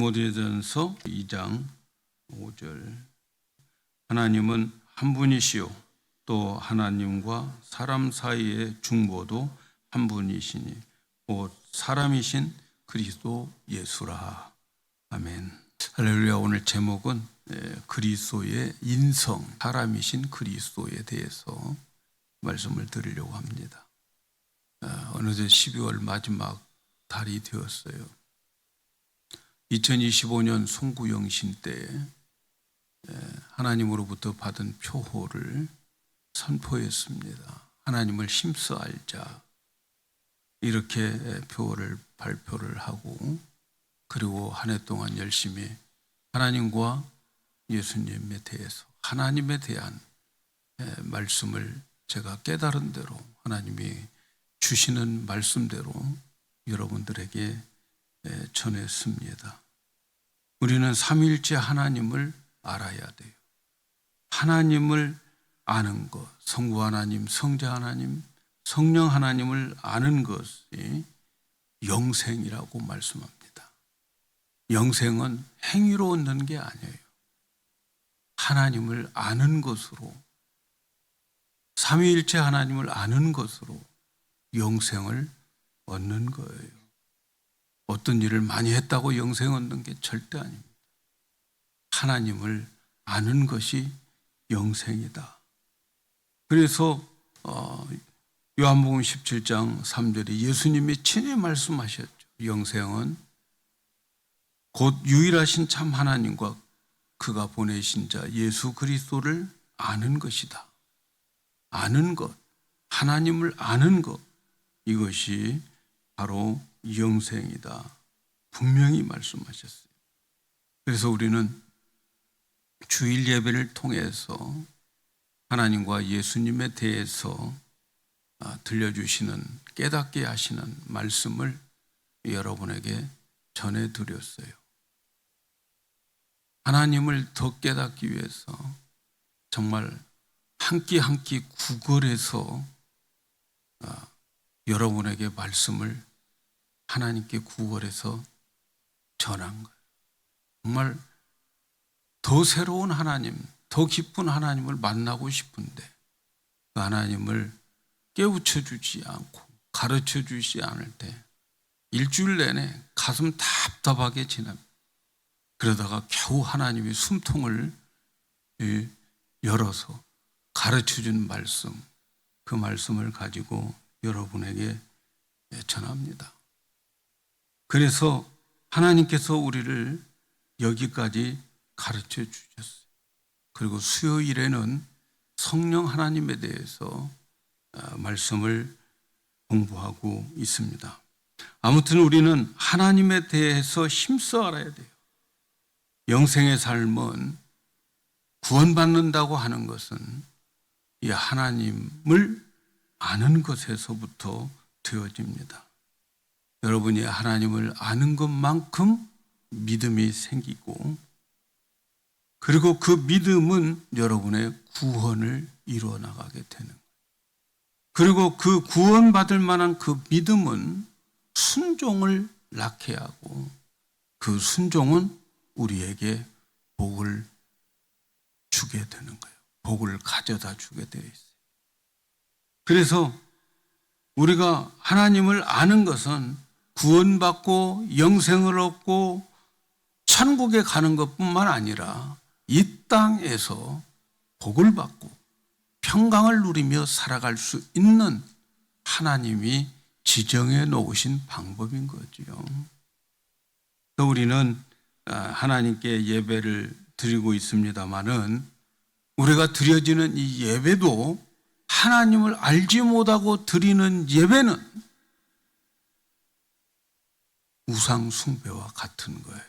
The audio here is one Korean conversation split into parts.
디모데전서 2장 5절 하나님은 한 분이시요 또 하나님과 사람 사이의 중보도 한 분이시니 곧 사람이신 그리스도 예수라. 아멘. 할렐루야. 오늘 제목은 그리스도의 인성, 사람이신 그리스도에 대해서 말씀을 드리려고 합니다. 어느새 12월 마지막 달이 되었어요. 2025년 송구영신 때 하나님으로부터 받은 표호를 선포했습니다. 하나님을 힘써 알자. 이렇게 표호를 발표를 하고, 그리고 한 해 동안 열심히 하나님과 예수님에 대해서, 하나님에 대한 말씀을 제가 깨달은 대로, 하나님이 주시는 말씀대로 여러분들에게 전했습니다. 우리는 삼위일체 하나님을 알아야 돼요. 하나님을 아는 것, 성부 하나님, 성자 하나님, 성령 하나님을 아는 것이 영생이라고 말씀합니다. 영생은 행위로 얻는 게 아니에요. 하나님을 아는 것으로, 삼위일체 하나님을 아는 것으로 영생을 얻는 거예요. 어떤 일을 많이 했다고 영생 얻는 게 절대 아닙니다. 하나님을 아는 것이 영생이다. 그래서 요한복음 17장 3절에 예수님이 친히 말씀하셨죠. 영생은 곧 유일하신 참 하나님과 그가 보내신 자 예수 그리스도를 아는 것이다. 아는 것, 하나님을 아는 것, 이것이 바로 영생이다. 분명히 말씀하셨어요. 그래서 우리는 주일 예배를 통해서 하나님과 예수님에 대해서 들려주시는, 깨닫게 하시는 말씀을 여러분에게 전해드렸어요. 하나님을 더 깨닫기 위해서 정말 한 끼 한 끼 구걸해서 여러분에게 말씀을 하나님께 구걸해서 전한 거예요. 정말 더 새로운 하나님, 더 깊은 하나님을 만나고 싶은데 그 하나님을 깨우쳐 주지 않고 가르쳐 주지 않을 때 일주일 내내 가슴 답답하게 지납니다. 그러다가 겨우 하나님이 숨통을 열어서 가르쳐 준 말씀, 그 말씀을 가지고 여러분에게 전합니다. 그래서 하나님께서 우리를 여기까지 가르쳐 주셨어요. 그리고 수요일에는 성령 하나님에 대해서 말씀을 공부하고 있습니다. 아무튼 우리는 하나님에 대해서 힘써 알아야 돼요. 영생의 삶은 구원받는다고 하는 것은 이 하나님을 아는 것에서부터 되어집니다. 여러분이 하나님을 아는 것만큼 믿음이 생기고, 그리고 그 믿음은 여러분의 구원을 이루어 나가게 되는 거예요. 그리고 그 구원받을 만한 그 믿음은 순종을 낳게 하고, 그 순종은 우리에게 복을 주게 되는 거예요. 복을 가져다 주게 되어 있어요. 그래서 우리가 하나님을 아는 것은 구원받고 영생을 얻고 천국에 가는 것뿐만 아니라 이 땅에서 복을 받고 평강을 누리며 살아갈 수 있는 하나님이 지정해 놓으신 방법인 거지요. 또 우리는 하나님께 예배를 드리고 있습니다마는 우리가 드려지는 이 예배도 하나님을 알지 못하고 드리는 예배는 우상 숭배와 같은 거예요.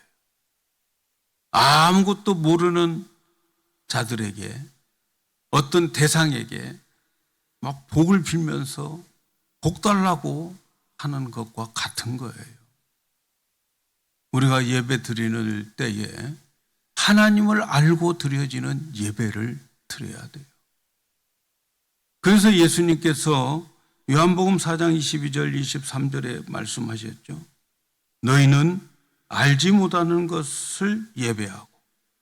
아무것도 모르는 자들에게, 어떤 대상에게 막 복을 빌면서 복 달라고 하는 것과 같은 거예요. 우리가 예배 드리는 때에 하나님을 알고 드려지는 예배를 드려야 돼요. 그래서 예수님께서 요한복음 4장 22절 23절에 말씀하셨죠. 너희는 알지 못하는 것을 예배하고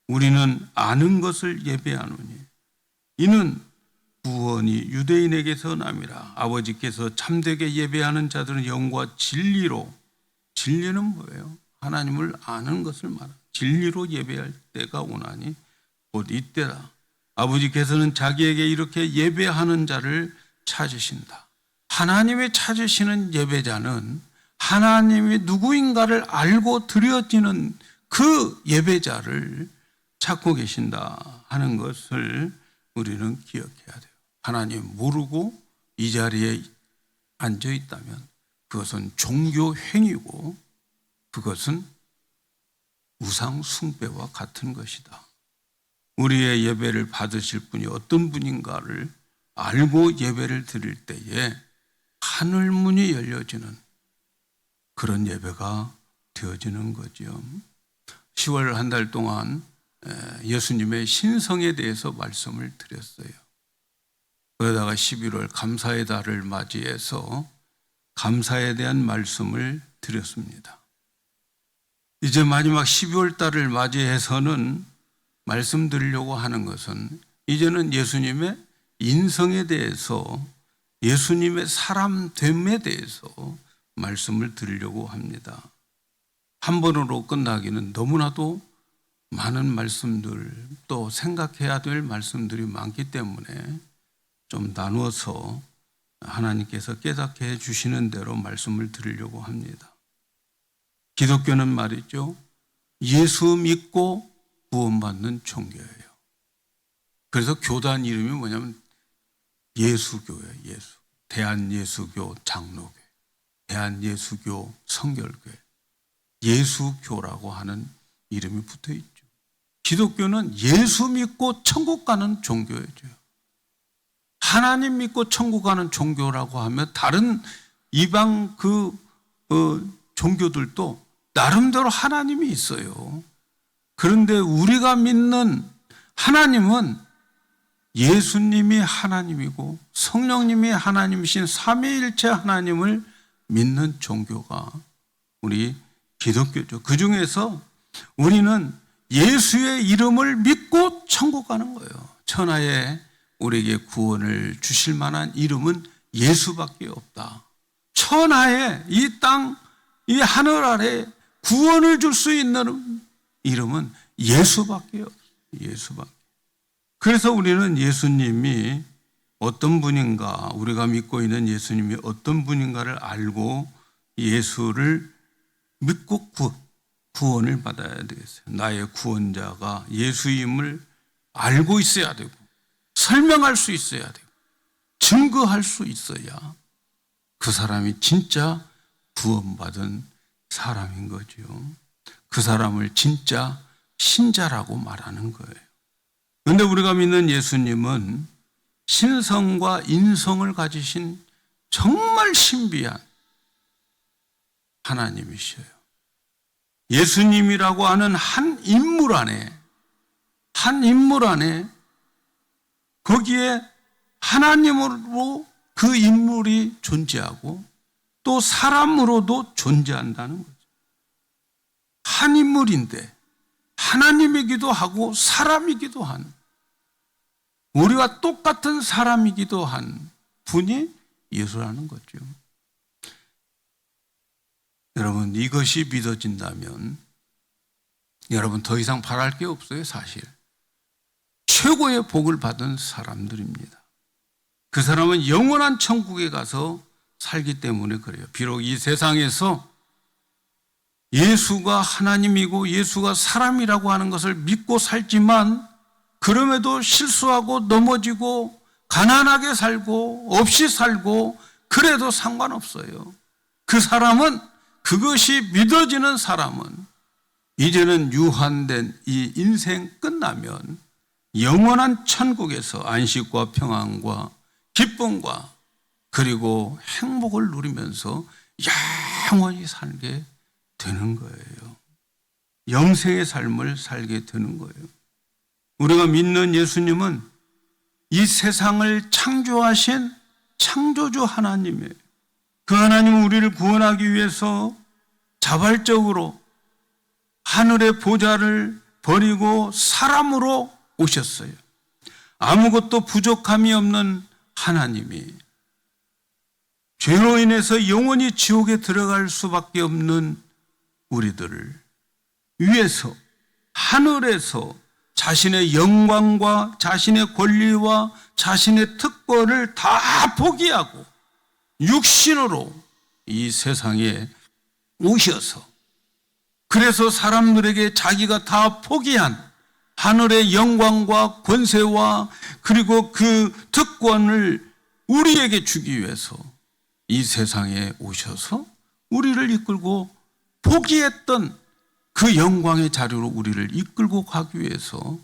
우리는 아는 것을 예배하노니 이는 구원이 유대인에게서 남이라. 아버지께서 참되게 예배하는 자들은 영과 진리로, 진리는 뭐예요? 하나님을 아는 것을 말합니다. 진리로 예배할 때가 오나니 곧 이때라. 아버지께서는 자기에게 이렇게 예배하는 자를 찾으신다. 하나님이 찾으시는 예배자는 하나님이 누구인가를 알고 드려지는 그 예배자를 찾고 계신다 하는 것을 우리는 기억해야 돼요. 하나님 모르고 이 자리에 앉아 있다면 그것은 종교 행위고 그것은 우상 숭배와 같은 것이다. 우리의 예배를 받으실 분이 어떤 분인가를 알고 예배를 드릴 때에 하늘 문이 열려지는 그런 예배가 되어지는 거죠. 10월 한 달 동안 예수님의 신성에 대해서 말씀을 드렸어요. 그러다가 11월 감사의 달을 맞이해서 감사에 대한 말씀을 드렸습니다. 이제 마지막 12월 달을 맞이해서는 말씀드리려고 하는 것은 이제는 예수님의 인성에 대해서 예수님의 사람됨에 대해서 말씀을 드리려고 합니다. 한 번으로 끝나기는 너무나도 많은 말씀들 또 생각해야 될 말씀들이 많기 때문에 좀 나누어서 하나님께서 깨닫게 해주시는 대로 말씀을 드리려고 합니다. 기독교는 말이죠. 예수 믿고 구원받는 종교예요. 그래서 교단 이름이 뭐냐면 예수교예요. 예수. 대한예수교 장로교, 대한예수교 성결교회, 예수교라고 하는 이름이 붙어 있죠. 기독교는 예수 믿고 천국 가는 종교죠. 하나님 믿고 천국 가는 종교라고 하면 다른 이방 종교들도 나름대로 하나님이 있어요. 그런데 우리가 믿는 하나님은 예수님이 하나님이고 성령님이 하나님이신 삼위일체 하나님을 믿는 종교가 우리 기독교죠. 그 중에서 우리는 예수의 이름을 믿고 천국 가는 거예요. 천하에 우리에게 구원을 주실 만한 이름은 예수밖에 없다. 천하에 이 땅, 이 하늘 아래 구원을 줄 수 있는 이름은 예수밖에 없어요. 예수밖에. 그래서 우리는 예수님이 어떤 분인가, 우리가 믿고 있는 예수님이 어떤 분인가를 알고 예수를 믿고 구원을 받아야 되겠어요. 나의 구원자가 예수임을 알고 있어야 되고 설명할 수 있어야 되고 증거할 수 있어야 그 사람이 진짜 구원받은 사람인 거죠. 그 사람을 진짜 신자라고 말하는 거예요. 그런데 우리가 믿는 예수님은 신성과 인성을 가지신 정말 신비한 하나님이셔요. 예수님이라고 하는 한 인물 안에 거기에 하나님으로 그 인물이 존재하고 또 사람으로도 존재한다는 거죠. 한 인물인데 하나님이기도 하고 사람이기도 한, 우리와 똑같은 사람이기도 한 분이 예수라는 거죠. 여러분, 이것이 믿어진다면 여러분 더 이상 바랄 게 없어요. 사실 최고의 복을 받은 사람들입니다. 그 사람은 영원한 천국에 가서 살기 때문에 그래요. 비록 이 세상에서 예수가 하나님이고 예수가 사람이라고 하는 것을 믿고 살지만 그럼에도 실수하고 넘어지고 가난하게 살고 없이 살고 그래도 상관없어요. 그 사람은, 그것이 믿어지는 사람은 이제는 유한된 이 인생 끝나면 영원한 천국에서 안식과 평안과 기쁨과 그리고 행복을 누리면서 영원히 살게 되는 거예요. 영생의 삶을 살게 되는 거예요. 우리가 믿는 예수님은 이 세상을 창조하신 창조주 하나님이에요. 그 하나님은 우리를 구원하기 위해서 자발적으로 하늘의 보좌를 버리고 사람으로 오셨어요. 아무것도 부족함이 없는 하나님이 죄로 인해서 영원히 지옥에 들어갈 수밖에 없는 우리들을 위해서 하늘에서 자신의 영광과 자신의 권리와 자신의 특권을 다 포기하고 육신으로 이 세상에 오셔서, 그래서 사람들에게 자기가 다 포기한 하늘의 영광과 권세와 그리고 그 특권을 우리에게 주기 위해서 이 세상에 오셔서 우리를 이끌고, 포기했던 그 영광의 자리로 우리를 이끌고 가기 위해서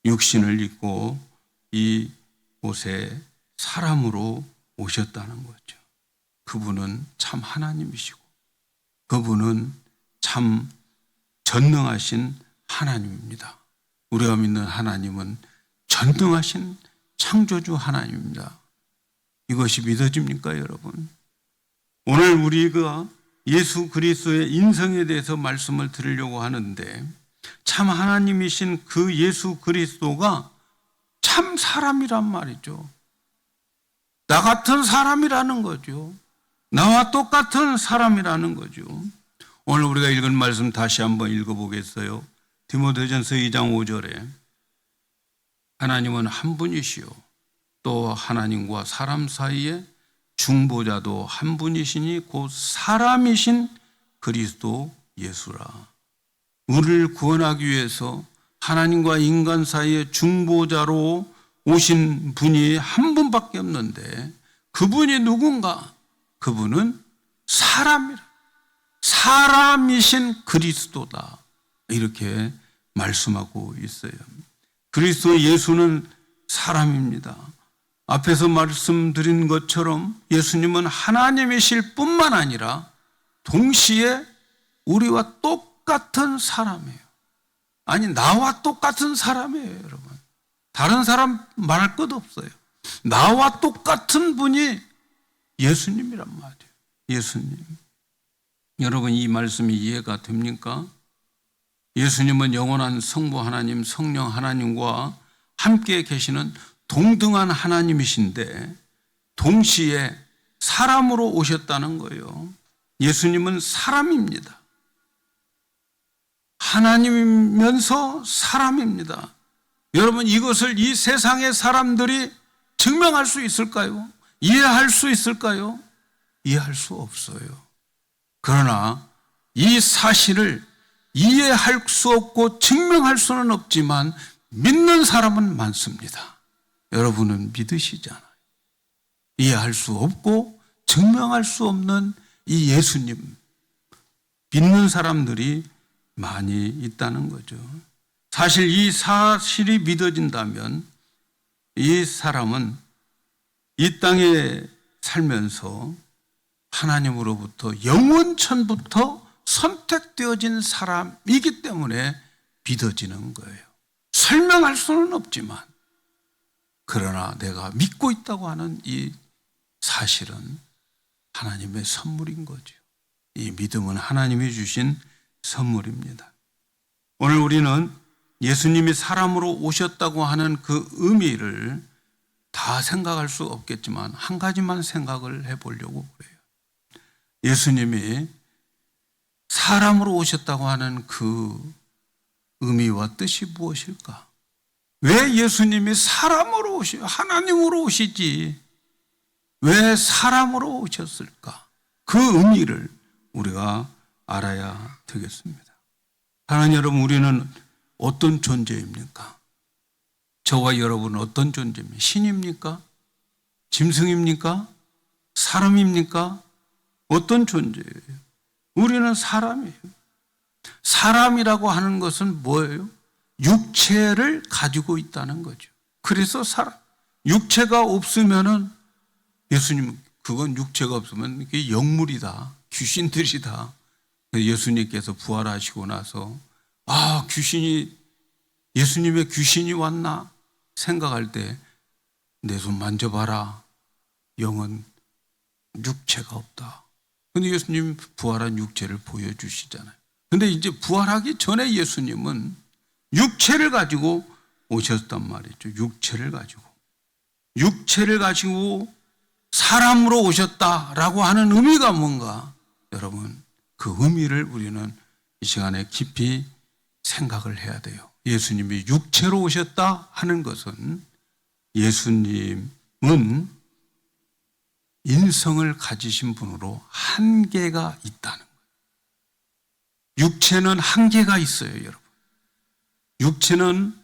육신을 입고 이곳에 사람으로 오셨다는 거죠. 그분은 참 하나님이시고 그분은 참 전능하신 하나님입니다. 우리가 믿는 하나님은 전능하신 창조주 하나님입니다. 이것이 믿어집니까, 여러분? 오늘 우리가 예수 그리스도의 인성에 대해서 말씀을 드리려고 하는데, 참 하나님이신 그 예수 그리스도가 참 사람이란 말이죠. 나 같은 사람이라는 거죠. 나와 똑같은 사람이라는 거죠. 오늘 우리가 읽은 말씀 다시 한번 읽어보겠어요. 디모데전서 2장 5절에 하나님은 한 분이시요 또 하나님과 사람 사이에 중보자도 한 분이시니 곧 사람이신 그리스도 예수라. 우리를 구원하기 위해서 하나님과 인간 사이에 중보자로 오신 분이 한 분밖에 없는데, 그분이 누군가? 그분은 사람이라. 사람이신 그리스도다. 이렇게 말씀하고 있어요. 그리스도 예수는 사람입니다. 앞에서 말씀드린 것처럼 예수님은 하나님이실 뿐만 아니라 동시에 우리와 똑같은 사람이에요. 아니, 나와 똑같은 사람이에요, 여러분. 다른 사람 말할 것 없어요. 나와 똑같은 분이 예수님이란 말이에요. 예수님. 여러분, 이 말씀이 이해가 됩니까? 예수님은 영원한 성부 하나님, 성령 하나님과 함께 계시는 동등한 하나님이신데 동시에 사람으로 오셨다는 거예요. 예수님은 사람입니다. 하나님이면서 사람입니다. 여러분, 이것을 이 세상의 사람들이 증명할 수 있을까요? 이해할 수 있을까요? 이해할 수 없어요. 그러나 이 사실을 이해할 수 없고 증명할 수는 없지만 믿는 사람은 많습니다. 여러분은 믿으시잖아요. 이해할 수 없고 증명할 수 없는 이 예수님, 믿는 사람들이 많이 있다는 거죠. 사실 이 사실이 믿어진다면 이 사람은 이 땅에 살면서 하나님으로부터 영원천부터 선택되어진 사람이기 때문에 믿어지는 거예요. 설명할 수는 없지만, 그러나 내가 믿고 있다고 하는 이 사실은 하나님의 선물인 거죠. 이 믿음은 하나님이 주신 선물입니다. 오늘 우리는 예수님이 사람으로 오셨다고 하는 그 의미를 다 생각할 수 없겠지만 한 가지만 생각을 해보려고 그래요. 예수님이 사람으로 오셨다고 하는 그 의미와 뜻이 무엇일까? 왜 예수님이 사람으로 하나님으로 오시지 왜 사람으로 오셨을까? 그 의미를 우리가 알아야 되겠습니다. 사랑하는 여러분, 우리는 어떤 존재입니까? 저와 여러분은 어떤 존재입니까? 신입니까? 짐승입니까? 사람입니까? 어떤 존재예요? 우리는 사람이에요. 사람이라고 하는 것은 뭐예요? 육체를 가지고 있다는 거죠. 그래서 사람. 육체가 없으면은 예수님, 그건 육체가 없으면 이게 영물이다. 귀신들이다. 예수님께서 부활하시고 나서 귀신이, 예수님의 귀신이 왔나 생각할 때 내 손 만져봐라. 영은 육체가 없다. 근데 예수님 부활한 육체를 보여주시잖아요. 근데 이제 부활하기 전에 예수님은 육체를 가지고 오셨단 말이죠. 육체를 가지고 사람으로 오셨다라고 하는 의미가 뭔가, 여러분, 그 의미를 우리는 이 시간에 깊이 생각을 해야 돼요. 예수님이 육체로 오셨다 하는 것은 예수님은 인성을 가지신 분으로 한계가 있다는 거예요. 육체는 한계가 있어요, 여러분. 육체는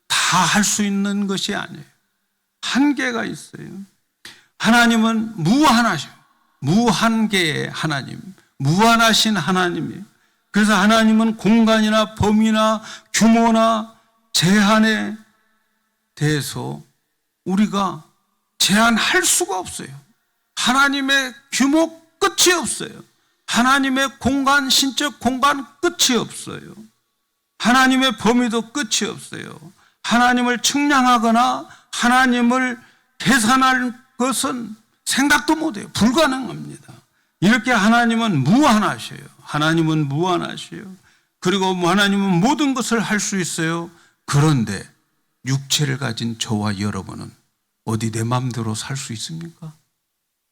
다 할 수 있는 것이 아니에요. 한계가 있어요. 하나님은 무한하셔. 무한계의 하나님, 무한하신 하나님이에요. 그래서 하나님은 공간이나 범위나 규모나 제한에 대해서 우리가 제한할 수가 없어요. 하나님의 규모 끝이 없어요. 하나님의 공간, 신적 공간 끝이 없어요. 하나님의 범위도 끝이 없어요. 하나님을 측량하거나 하나님을 계산할 것은 생각도 못해요. 불가능합니다. 이렇게 하나님은 무한하셔요. 하나님은 무한하셔요. 그리고 하나님은 모든 것을 할 수 있어요. 그런데 육체를 가진 저와 여러분은 어디 내 마음대로 살 수 있습니까?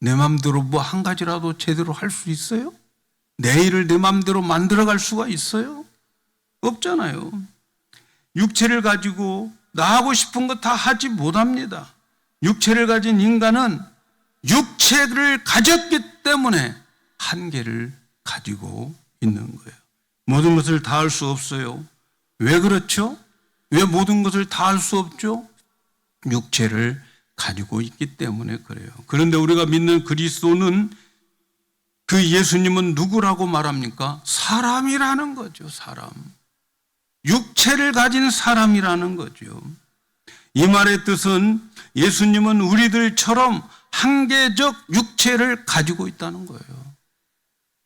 내 마음대로 뭐 한 가지라도 제대로 할 수 있어요? 내 일을 내 마음대로 만들어갈 수가 있어요? 없잖아요. 육체를 가지고 나 하고 싶은 거 다 하지 못합니다. 육체를 가진 인간은 육체를 가졌기 때문에 한계를 가지고 있는 거예요. 모든 것을 다 할 수 없어요. 왜 그렇죠? 왜 모든 것을 다 할 수 없죠? 육체를 가지고 있기 때문에 그래요. 그런데 우리가 믿는 그리스도는, 그 예수님은 누구라고 말합니까? 사람이라는 거죠. 사람. 육체를 가진 사람이라는 거죠. 이 말의 뜻은 예수님은 우리들처럼 한계적 육체를 가지고 있다는 거예요.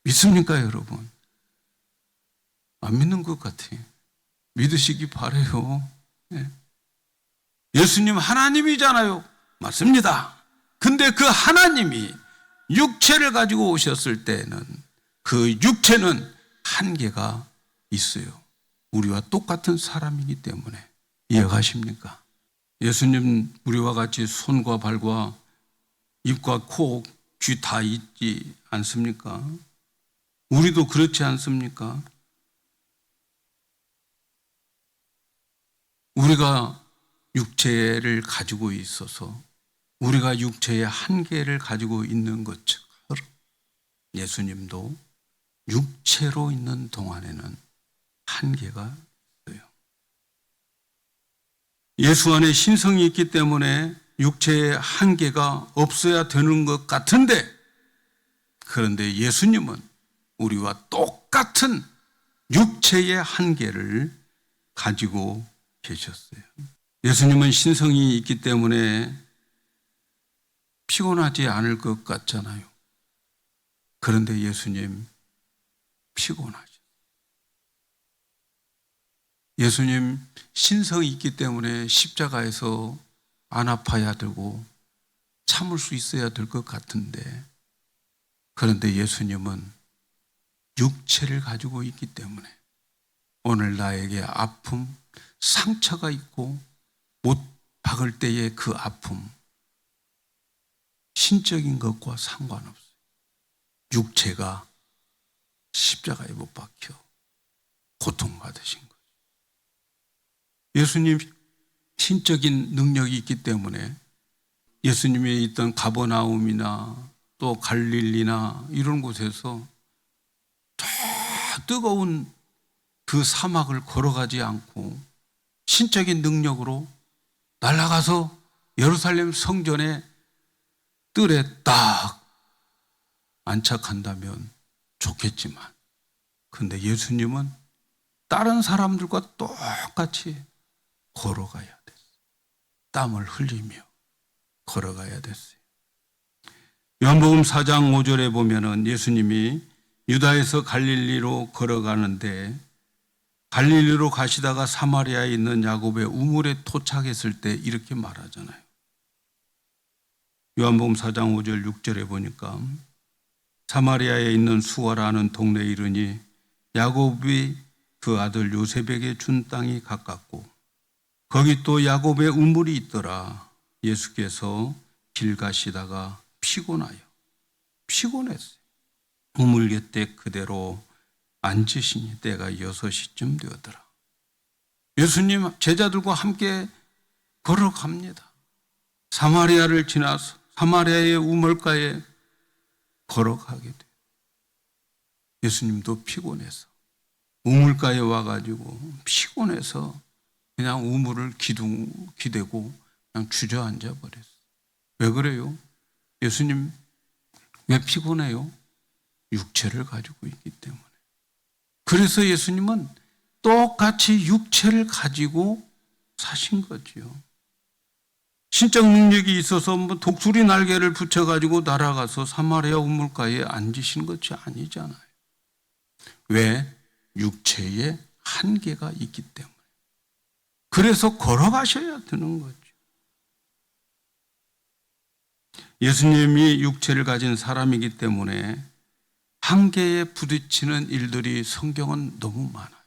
믿습니까, 여러분? 안 믿는 것 같아요. 믿으시기 바라요. 예수님 하나님이잖아요. 맞습니다. 근데 그 하나님이 육체를 가지고 오셨을 때는 그 육체는 한계가 있어요. 우리와 똑같은 사람이기 때문에. 이해가십니까? 예수님 우리와 같이 손과 발과 입과 코, 귀 다 있지 않습니까? 우리도 그렇지 않습니까? 우리가 육체를 가지고 있어서 우리가 육체의 한계를 가지고 있는 것처럼 예수님도 육체로 있는 동안에는 한계가 있어요. 예수 안에 신성이 있기 때문에 육체의 한계가 없어야 되는 것 같은데, 그런데 예수님은 우리와 똑같은 육체의 한계를 가지고 계셨어요. 예수님은 신성이 있기 때문에 피곤하지 않을 것 같잖아요. 그런데 예수님 피곤하죠. 예수님 신성이 있기 때문에 십자가에서 안 아파야 되고 참을 수 있어야 될 것 같은데, 그런데 예수님은 육체를 가지고 있기 때문에 오늘 나에게 아픔, 상처가 있고 못 박을 때의 그 아픔, 신적인 것과 상관없어요. 육체가 십자가에 못 박혀 고통받으신 거죠. 예수님 신적인 능력이 있기 때문에 예수님이 있던 가버나움이나 또 갈릴리나 이런 곳에서 저 뜨거운 그 사막을 걸어가지 않고 신적인 능력으로 날아가서 예루살렘 성전의 뜰에 딱 안착한다면 좋겠지만, 근데 예수님은 다른 사람들과 똑같이 걸어가야 됐어요. 땀을 흘리며 걸어가야 됐어요. 요한복음 4장 5절에 보면은 예수님이 유다에서 갈릴리로 걸어가는데, 갈릴리로 가시다가 사마리아에 있는 야곱의 우물에 도착했을 때 이렇게 말하잖아요. 요한복음 4장 5절 6절에 보니까 사마리아에 있는 수아라는 동네에 이르니 야곱이 그 아들 요셉에게 준 땅이 가깝고 거기 또 야곱의 우물이 있더라. 예수께서 길 가시다가 피곤했어요. 우물 곁에 그대로 앉으시니 때가 6시쯤 되었더라. 예수님 제자들과 함께 걸어갑니다. 사마리아를 지나서 사마리아의 우물가에 걸어가게 돼요. 예수님도 피곤해서 우물가에 와가지고 피곤해서 그냥 우물을 기대고 그냥 주저앉아 버렸어요. 왜 그래요? 예수님 왜 피곤해요? 육체를 가지고 있기 때문에. 그래서 예수님은 똑같이 육체를 가지고 사신 거지요. 신적 능력이 있어서 독수리 날개를 붙여가지고 날아가서 사마리아 우물가에 앉으신 것이 아니잖아요. 왜? 육체에 한계가 있기 때문에. 그래서 걸어가셔야 되는 거죠. 예수님이 육체를 가진 사람이기 때문에 한계에 부딪히는 일들이 성경은 너무 많아요.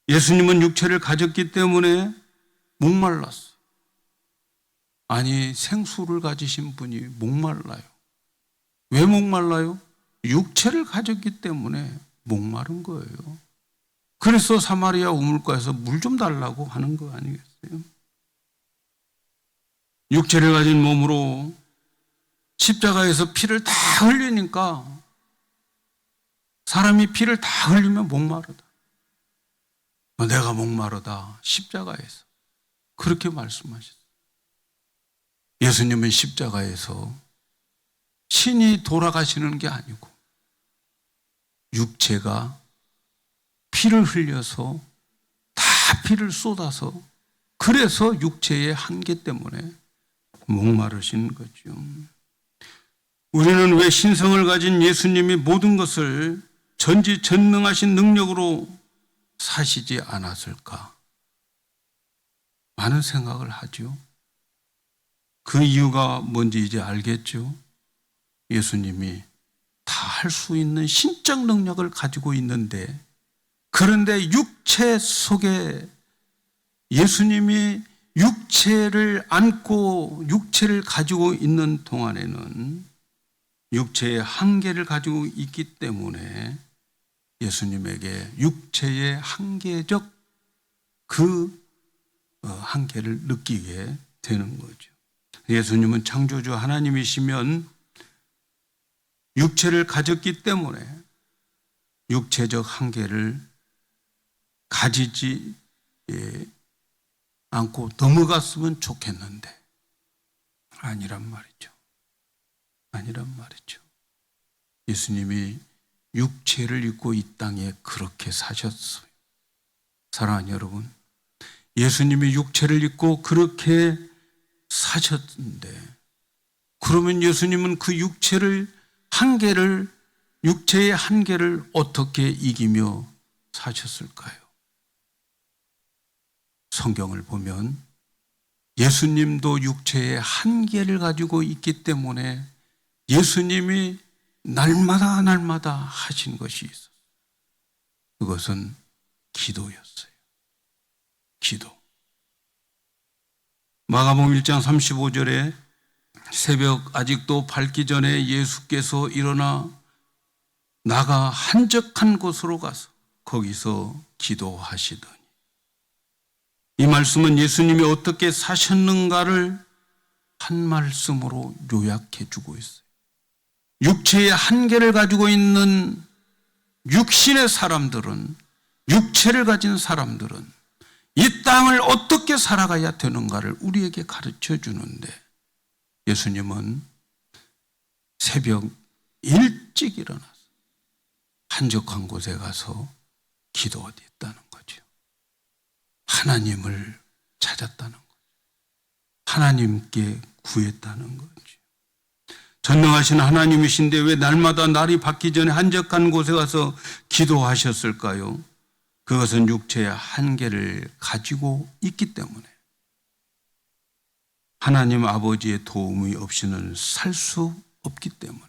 예수님은 육체를 가졌기 때문에 목말랐어요. 아니, 생수를 가지신 분이 목말라요. 왜 목말라요? 육체를 가졌기 때문에 목마른 거예요. 그래서 사마리아 우물가에서 물 좀 달라고 하는 거 아니겠어요? 육체를 가진 몸으로 십자가에서 피를 다 흘리니까 사람이 피를 다 흘리면 목마르다. 내가 목마르다. 십자가에서. 그렇게 말씀하셨어요. 예수님은 십자가에서 신이 돌아가시는 게 아니고 육체가 피를 흘려서 다 피를 쏟아서 그래서 육체의 한계 때문에 목마르신 거죠. 우리는 왜 신성을 가진 예수님이 모든 것을 전지전능하신 능력으로 사시지 않았을까? 많은 생각을 하죠. 그 이유가 뭔지 이제 알겠죠? 예수님이 다 할 수 있는 신적 능력을 가지고 있는데 그런데 육체 속에 예수님이 육체를 안고 육체를 가지고 있는 동안에는 육체의 한계를 가지고 있기 때문에 예수님에게 육체의 한계적 그 한계를 느끼게 되는 거죠. 예수님은 창조주 하나님이시면 육체를 가졌기 때문에 육체적 한계를 가지지 않고 넘어갔으면 좋겠는데 아니란 말이죠. 예수님이 육체를 입고 이 땅에 그렇게 사셨어요. 사랑하는 여러분, 예수님이 육체를 입고 그렇게 사셨는데 그러면 예수님은 그 육체의 한계를 어떻게 이기며 사셨을까요? 성경을 보면 예수님도 육체의 한계를 가지고 있기 때문에 예수님이 날마다 하신 것이 있었어요. 그것은 기도였어요. 기도. 마가복음 1장 35절에 새벽 아직도 밝기 전에 예수께서 일어나 나가 한적한 곳으로 가서 거기서 기도하시더니 이 말씀은 예수님이 어떻게 사셨는가를 한 말씀으로 요약해 주고 있어요. 육체의 한계를 가지고 있는 육신의 사람들은, 육체를 가진 사람들은 이 땅을 어떻게 살아가야 되는가를 우리에게 가르쳐 주는데 예수님은 새벽 일찍 일어나서 한적한 곳에 가서 기도했다는 거죠. 하나님을 찾았다는 거죠. 하나님께 구했다는 거죠. 전능하신 하나님이신데 왜 날마다 날이 밝기 전에 한적한 곳에 가서 기도하셨을까요? 그것은 육체의 한계를 가지고 있기 때문에 하나님 아버지의 도움이 없이는 살 수 없기 때문에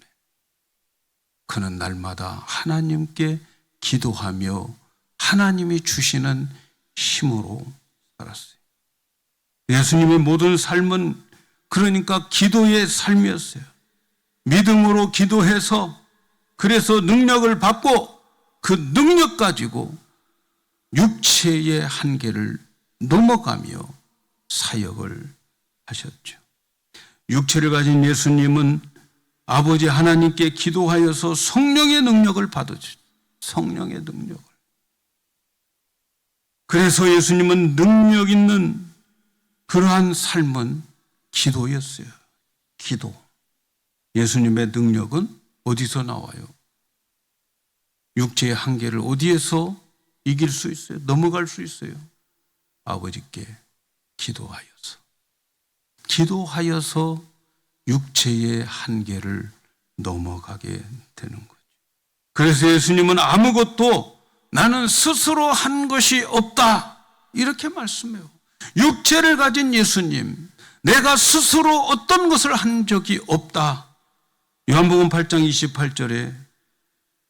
그는 날마다 하나님께 기도하며 하나님이 주시는 힘으로 살았어요. 예수님의 모든 삶은 그러니까 기도의 삶이었어요. 믿음으로 기도해서 그래서 능력을 받고 그 능력 가지고 육체의 한계를 넘어가며 사역을 하셨죠. 육체를 가진 예수님은 아버지 하나님께 기도하여서 성령의 능력을 받으셨죠. 성령의 능력을. 그래서 예수님은 능력 있는 그러한 삶은 기도였어요. 기도. 예수님의 능력은 어디서 나와요? 육체의 한계를 어디에서 이길 수 있어요? 넘어갈 수 있어요? 아버지께 기도하여서. 기도하여서 육체의 한계를 넘어가게 되는 거죠. 그래서 예수님은 아무것도 나는 스스로 한 것이 없다 이렇게 말씀해요. 육체를 가진 예수님, 내가 스스로 어떤 것을 한 적이 없다. 요한복음 8장 28절에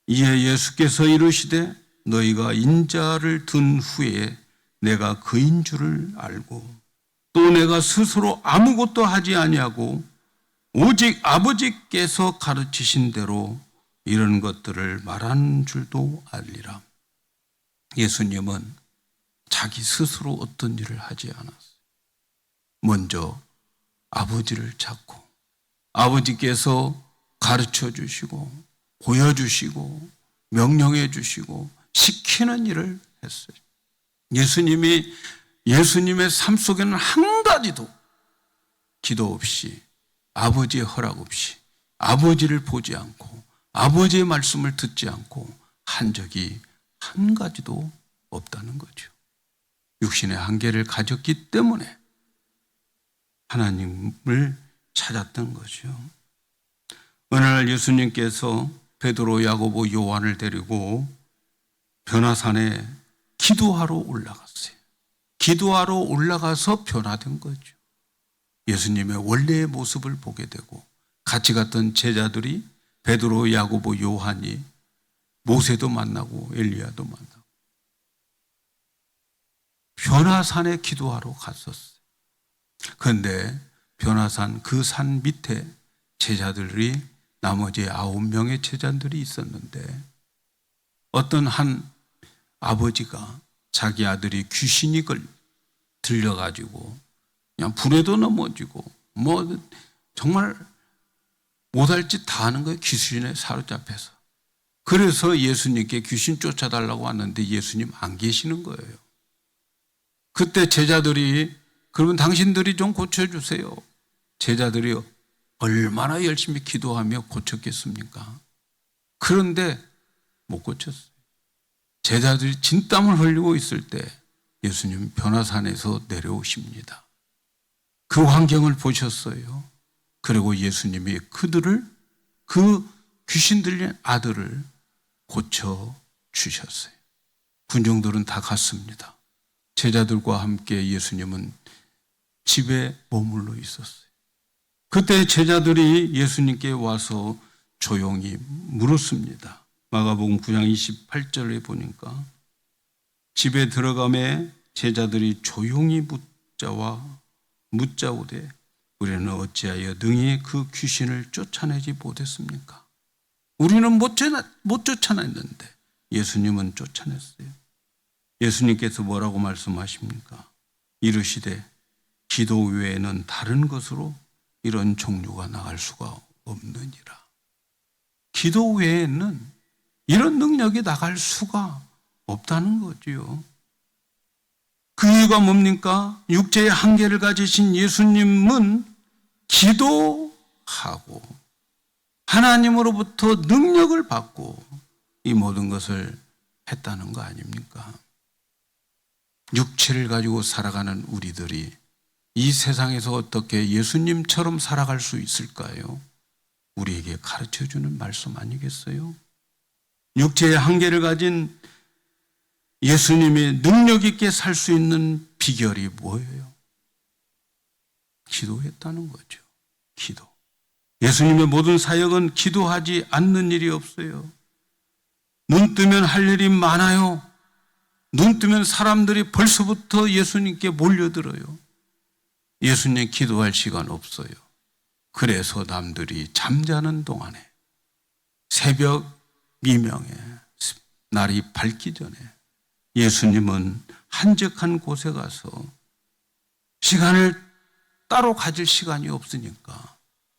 이에 예수께서 이르시되 너희가 인자를 든 후에 내가 그인 줄을 알고 또 내가 스스로 아무것도 하지 아니하고 오직 아버지께서 가르치신 대로 이런 것들을 말하는 줄도 알리라. 예수님은 자기 스스로 어떤 일을 하지 않았어요. 먼저 아버지를 찾고 아버지께서 가르쳐 주시고 보여주시고 명령해 주시고 시키는 일을 했어요. 예수님의 삶 속에는 한 가지도 기도 없이 아버지의 허락 없이 아버지를 보지 않고 아버지의 말씀을 듣지 않고 한 적이 한 가지도 없다는 거죠. 육신의 한계를 가졌기 때문에 하나님을 찾았던 거죠. 어느 날 예수님께서 베드로, 야고보, 요한을 데리고 변화산에 기도하러 올라갔어요. 기도하러 올라가서 변화된 거죠. 예수님의 원래의 모습을 보게 되고 같이 갔던 제자들이 베드로, 야고보, 요한이 모세도 만나고 엘리야도 만나고 변화산에 기도하러 갔었어요. 그런데 변화산 그 산 밑에 제자들이 나머지 9명의 제자들이 있었는데 어떤 한 아버지가 자기 아들이 귀신이 들려가지고 그냥 불에도 넘어지고 정말 못할 짓 다 하는 거예요. 귀신에 사로잡혀서. 그래서 예수님께 귀신 쫓아달라고 왔는데 예수님 안 계시는 거예요. 그때 제자들이 그러면 당신들이 좀 고쳐주세요. 제자들이 얼마나 열심히 기도하며 고쳤겠습니까? 그런데 못 고쳤어요. 제자들이 진땀을 흘리고 있을 때 예수님 변화산에서 내려오십니다. 그 환경을 보셨어요. 그리고 예수님이 그 귀신 들린 아들을 고쳐주셨어요. 군중들은 다 갔습니다. 제자들과 함께 예수님은 집에 머물러 있었어요. 그때 제자들이 예수님께 와서 조용히 물었습니다. 마가복음 9장 28절에 보니까 집에 들어가매 제자들이 조용히 묻자오되 우리는 어찌하여 능히 그 귀신을 쫓아내지 못했습니까? 우리는 못 쫓아냈는데 예수님은 쫓아냈어요. 예수님께서 뭐라고 말씀하십니까? 이르시되 기도 외에는 다른 것으로 이런 종류가 나갈 수가 없느니라. 기도 외에는 이런 능력이 나갈 수가 없다는 거지요. 그 이유가 뭡니까? 육체의 한계를 가지신 예수님은 기도하고 하나님으로부터 능력을 받고 이 모든 것을 했다는 거 아닙니까? 육체를 가지고 살아가는 우리들이 이 세상에서 어떻게 예수님처럼 살아갈 수 있을까요? 우리에게 가르쳐주는 말씀 아니겠어요? 육체의 한계를 가진 예수님이 능력 있게 살 수 있는 비결이 뭐예요? 기도했다는 거죠. 기도. 예수님의 모든 사역은 기도하지 않는 일이 없어요. 눈 뜨면 할 일이 많아요. 눈 뜨면 사람들이 벌써부터 예수님께 몰려들어요. 예수님 기도할 시간 없어요. 그래서 남들이 잠자는 동안에 새벽 미명에 날이 밝기 전에 예수님은 한적한 곳에 가서 시간을 따로 가질 시간이 없으니까,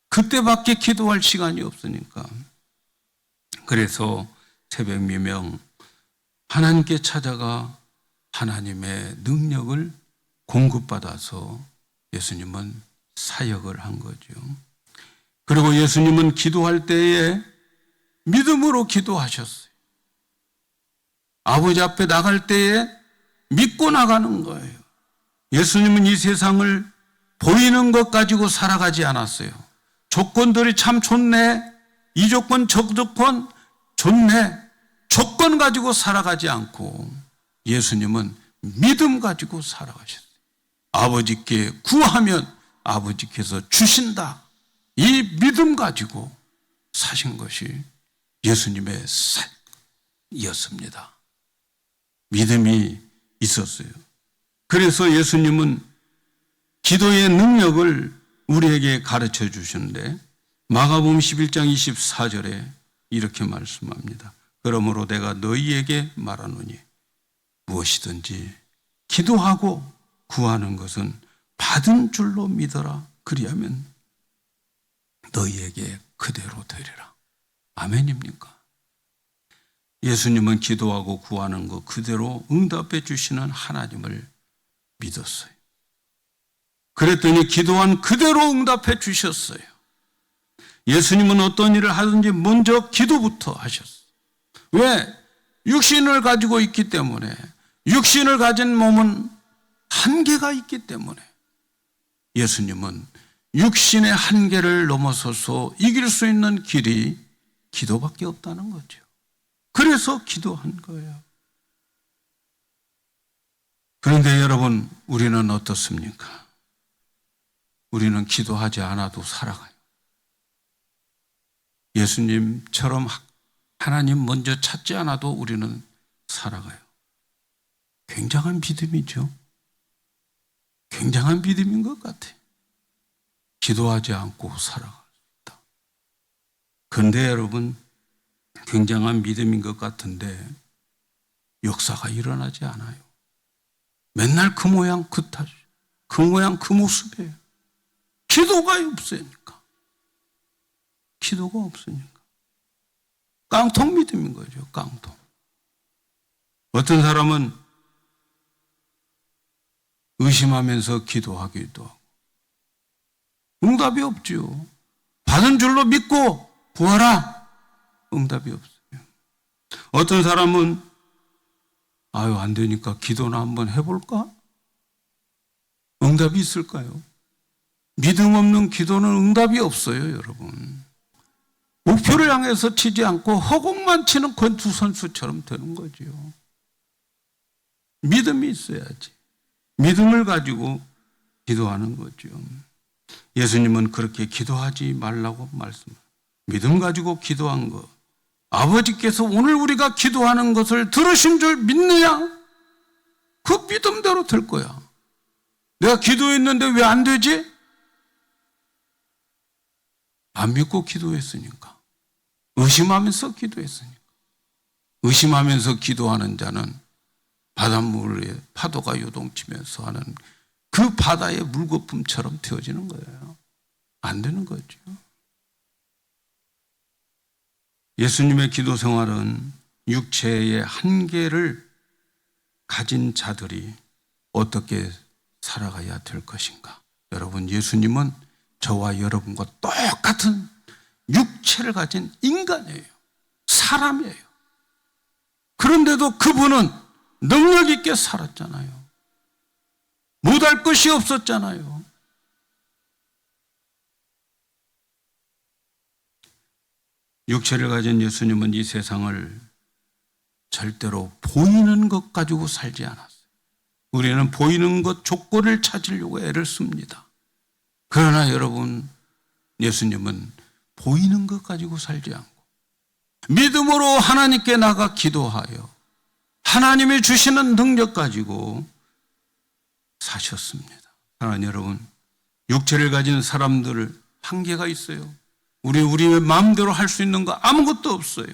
그때밖에 기도할 시간이 없으니까, 그래서 새벽 미명 하나님께 찾아가 하나님의 능력을 공급받아서 예수님은 사역을 한 거죠. 그리고 예수님은 기도할 때에 믿음으로 기도하셨어요. 아버지 앞에 나갈 때에 믿고 나가는 거예요. 예수님은 이 세상을 보이는 것 가지고 살아가지 않았어요. 조건들이 참 좋네, 이 조건 저 조건 좋네, 조건 가지고 살아가지 않고 예수님은 믿음 가지고 살아가셨어요. 아버지께 구하면 아버지께서 주신다, 이 믿음 가지고 사신 것이 예수님의 삶이었습니다. 믿음이 있었어요. 그래서 예수님은 기도의 능력을 우리에게 가르쳐 주시는데, 마가복음 11장 24절에 이렇게 말씀합니다. 그러므로 내가 너희에게 말하노니 무엇이든지 기도하고 구하는 것은 받은 줄로 믿어라. 그리하면 너희에게 그대로 되리라. 아멘입니까? 예수님은 기도하고 구하는 것 그대로 응답해 주시는 하나님을 믿었어요. 그랬더니 기도한 그대로 응답해 주셨어요. 예수님은 어떤 일을 하든지 먼저 기도부터 하셨어요. 왜? 육신을 가지고 있기 때문에, 육신을 가진 몸은 한계가 있기 때문에 예수님은 육신의 한계를 넘어서서 이길 수 있는 길이 기도밖에 없다는 거죠. 그래서 기도한 거예요. 그런데 여러분, 우리는 어떻습니까? 우리는 기도하지 않아도 살아가요. 예수님처럼 하나님 먼저 찾지 않아도 우리는 살아가요. 굉장한 믿음이죠. 굉장한 믿음인 것 같아요. 기도하지 않고 살아갈 수 있다. 그런데 여러분, 굉장한 믿음인 것 같은데 역사가 일어나지 않아요. 맨날 그 모양 그 탓, 그 모양 그 모습이에요. 기도가 없으니까. 기도가 없으니까. 깡통 믿음인 거죠. 깡통. 어떤 사람은 의심하면서 기도하기도 하고 응답이 없죠. 받은 줄로 믿고 구하라. 응답이 없어요. 어떤 사람은 안 되니까 기도나 한번 해볼까? 응답이 있을까요? 믿음 없는 기도는 응답이 없어요, 여러분. 목표를 향해서 치지 않고 허공만 치는 권투 선수처럼 되는 거죠. 믿음이 있어야지. 믿음을 가지고 기도하는 거죠. 예수님은 그렇게 기도하지 말라고 말씀합니다. 믿음 가지고 기도한 것. 아버지께서 오늘 우리가 기도하는 것을 들으신 줄 믿느냐? 그 믿음대로 될 거야. 내가 기도했는데 왜 안 되지? 안 믿고 기도했으니까. 의심하면서 기도했으니까. 의심하면서 기도하는 자는 바닷물에 파도가 요동치면서 하는 그 바다의 물거품처럼 되어지는 거예요. 안 되는 거죠. 예수님의 기도 생활은 육체의 한계를 가진 자들이 어떻게 살아가야 될 것인가. 여러분, 예수님은 저와 여러분과 똑같은 육체를 가진 인간이에요. 사람이에요. 그런데도 그분은 능력 있게 살았잖아요. 못할 것이 없었잖아요. 육체를 가진 예수님은 이 세상을 절대로 보이는 것 가지고 살지 않았어요. 우리는 보이는 것 조건을 찾으려고 애를 씁니다. 그러나 여러분, 예수님은 보이는 것 가지고 살지 않고 믿음으로 하나님께 나가 기도하여 하나님이 주시는 능력 가지고 사셨습니다. 사랑하는 여러분, 육체를 가진 사람들 한계가 있어요. 우리의 마음대로 할 수 있는 거 아무것도 없어요.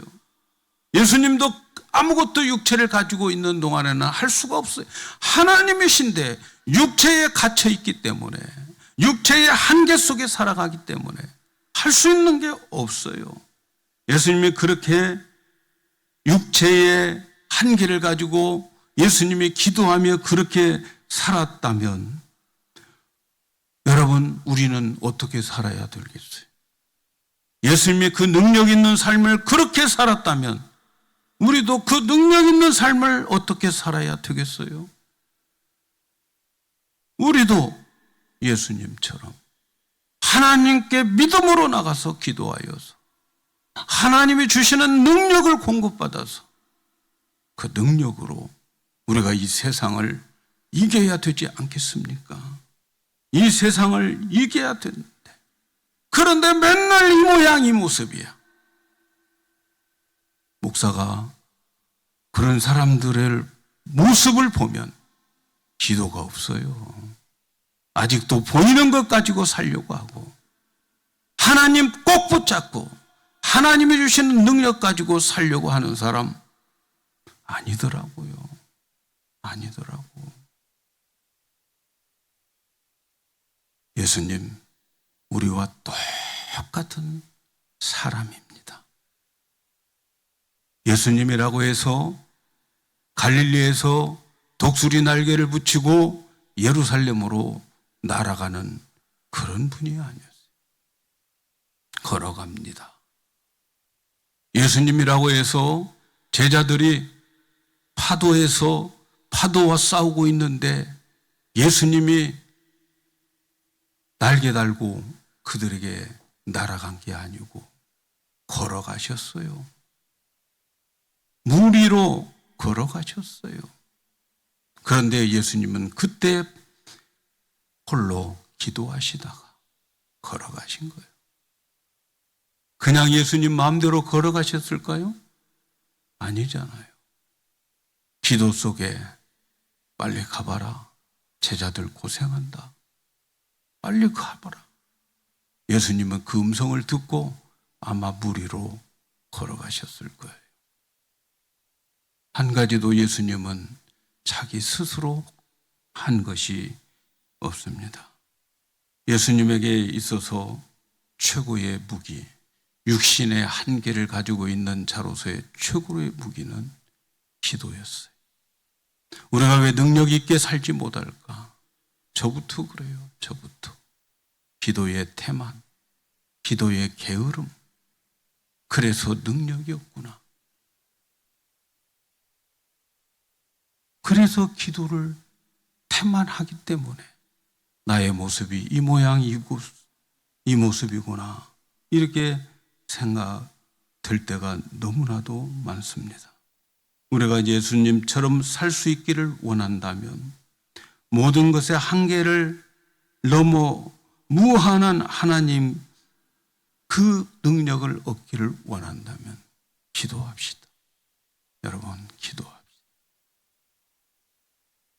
예수님도 아무것도 육체를 가지고 있는 동안에는 할 수가 없어요. 하나님이신데 육체에 갇혀 있기 때문에, 육체의 한계 속에 살아가기 때문에 할 수 있는 게 없어요. 예수님이 그렇게 육체의 한계를 가지고 예수님이 기도하며 그렇게 살았다면 여러분, 우리는 어떻게 살아야 되겠어요? 예수님이 그 능력 있는 삶을 그렇게 살았다면 우리도 그 능력 있는 삶을 어떻게 살아야 되겠어요? 우리도 예수님처럼 하나님께 믿음으로 나가서 기도하여서 하나님이 주시는 능력을 공급받아서 그 능력으로 우리가 이 세상을 이겨야 되지 않겠습니까? 이 세상을 이겨야 되는데, 그런데 맨날 이 모양 이 모습이야. 목사가 그런 사람들의 모습을 보면 기도가 없어요. 아직도 보이는 것 가지고 살려고 하고 하나님 꼭 붙잡고 하나님이 주시는 능력 가지고 살려고 하는 사람 아니더라고요. 아니더라고. 예수님, 우리와 똑같은 사람입니다. 예수님이라고 해서 갈릴리에서 독수리 날개를 붙이고 예루살렘으로 날아가는 그런 분이 아니었어요. 걸어갑니다. 예수님이라고 해서 제자들이 파도와 싸우고 있는데 예수님이 날개 달고 그들에게 날아간 게 아니고 걸어가셨어요. 물 위로 걸어가셨어요. 그런데 예수님은 그때 홀로 기도하시다가 걸어가신 거예요. 그냥 예수님 마음대로 걸어가셨을까요? 아니잖아요. 기도 속에 빨리 가봐라. 제자들 고생한다. 빨리 가봐라. 예수님은 그 음성을 듣고 아마 물 위로 걸어가셨을 거예요. 한 가지도 예수님은 자기 스스로 한 것이 없습니다. 예수님에게 있어서 최고의 무기, 육신의 한계를 가지고 있는 자로서의 최고의 무기는 기도였어요. 우리가 왜 능력 있게 살지 못할까? 저부터 그래요. 저부터. 기도의 태만, 기도의 게으름. 그래서 능력이 없구나. 그래서 기도를 태만하기 때문에 나의 모습이 이 모양이고 이 모습이구나. 이렇게 생각될 때가 너무나도 많습니다. 우리가 예수님처럼 살 수 있기를 원한다면 모든 것의 한계를 넘어 무한한 하나님 그 능력을 얻기를 원한다면 기도합시다. 여러분, 기도합시다.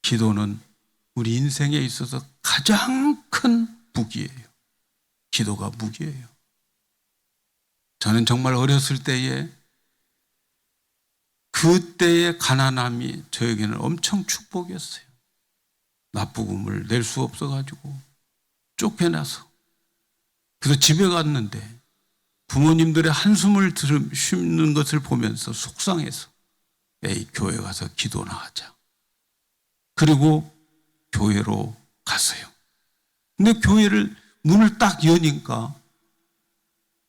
기도는 우리 인생에 있어서 가장 큰 무기예요. 기도가 무기예요. 저는 정말 어렸을 때에 그때의 가난함이 저에게는 엄청 축복이었어요. 납부금을 낼 수 없어가지고 쫓겨나서 그래서 집에 갔는데 부모님들의 한숨을 쉬는 것을 보면서 속상해서 에이, 교회 가서 기도나 하자. 그리고 교회로 갔어요. 근데 교회를 문을 딱 여니까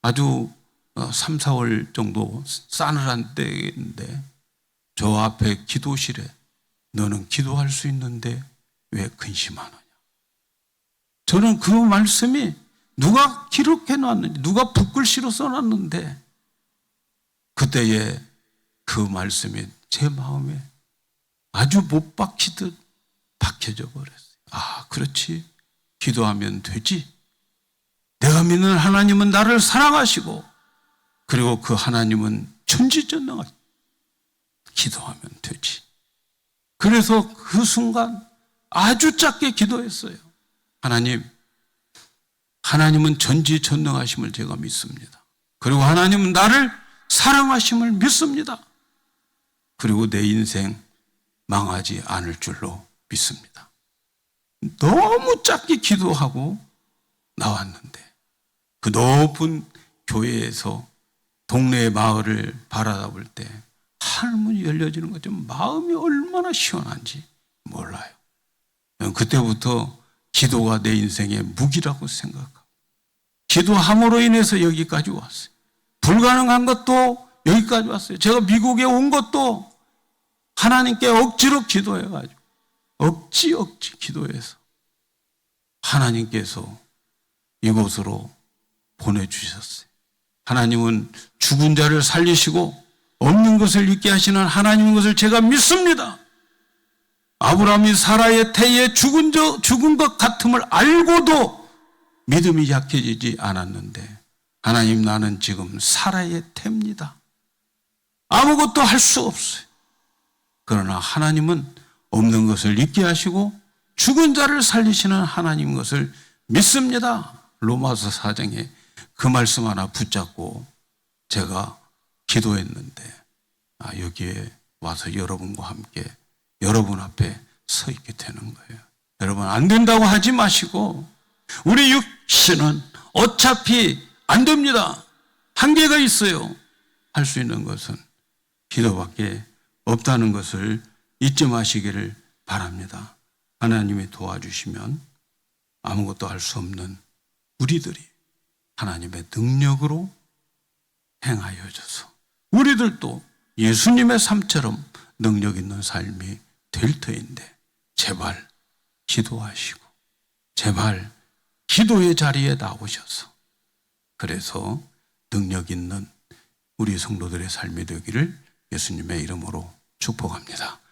아주 3, 4월 정도 싸늘한 때인데 저 앞에 기도실에 너는 기도할 수 있는데 왜 근심하느냐. 저는 그 말씀이 누가 기록해 놨는지, 누가 붓글씨로 써놨는데 그때의 그 말씀이 제 마음에 아주 못 박히듯 박혀져 버렸어요. 아, 그렇지. 기도하면 되지. 내가 믿는 하나님은 나를 사랑하시고 그리고 그 하나님은 천지전능하시고 기도하면 되지. 그래서 그 순간 아주 작게 기도했어요. 하나님은 전지전능하심을 제가 믿습니다. 그리고 하나님은 나를 사랑하심을 믿습니다. 그리고 내 인생 망하지 않을 줄로 믿습니다. 너무 작게 기도하고 나왔는데 그 높은 교회에서 동네의 마을을 바라볼 때 하늘문이 열려지는 것 좀 마음이 얼마나 시원한지 몰라요. 그때부터 기도가 내 인생의 무기라고 생각하고 기도함으로 인해서 여기까지 왔어요. 불가능한 것도 여기까지 왔어요. 제가 미국에 온 것도 하나님께 억지로 기도해가지고 억지 기도해서 하나님께서 이곳으로 보내주셨어요. 하나님은 죽은 자를 살리시고 없는 것을 있게 하시는 하나님인 것을 제가 믿습니다. 아브라함이 사라의 태에 죽은 것 같음을 알고도 믿음이 약해지지 않았는데 하나님, 나는 지금 사라의 태입니다. 아무것도 할 수 없어요. 그러나 하나님은 없는 것을 있게 하시고 죽은 자를 살리시는 하나님인 것을 믿습니다. 로마서 4장에 그 말씀 하나 붙잡고 제가 기도했는데 여기에 와서 여러분과 함께 여러분 앞에 서 있게 되는 거예요. 여러분, 안 된다고 하지 마시고 우리 육신은 어차피 안 됩니다. 한계가 있어요. 할 수 있는 것은 기도밖에 없다는 것을 잊지 마시기를 바랍니다. 하나님이 도와주시면 아무것도 할 수 없는 우리들이 하나님의 능력으로 행하여져서 우리들도 예수님의 삶처럼 능력 있는 삶이 될 터인데 제발 기도하시고 제발 기도의 자리에 나오셔서 그래서 능력 있는 우리 성도들의 삶이 되기를 예수님의 이름으로 축복합니다.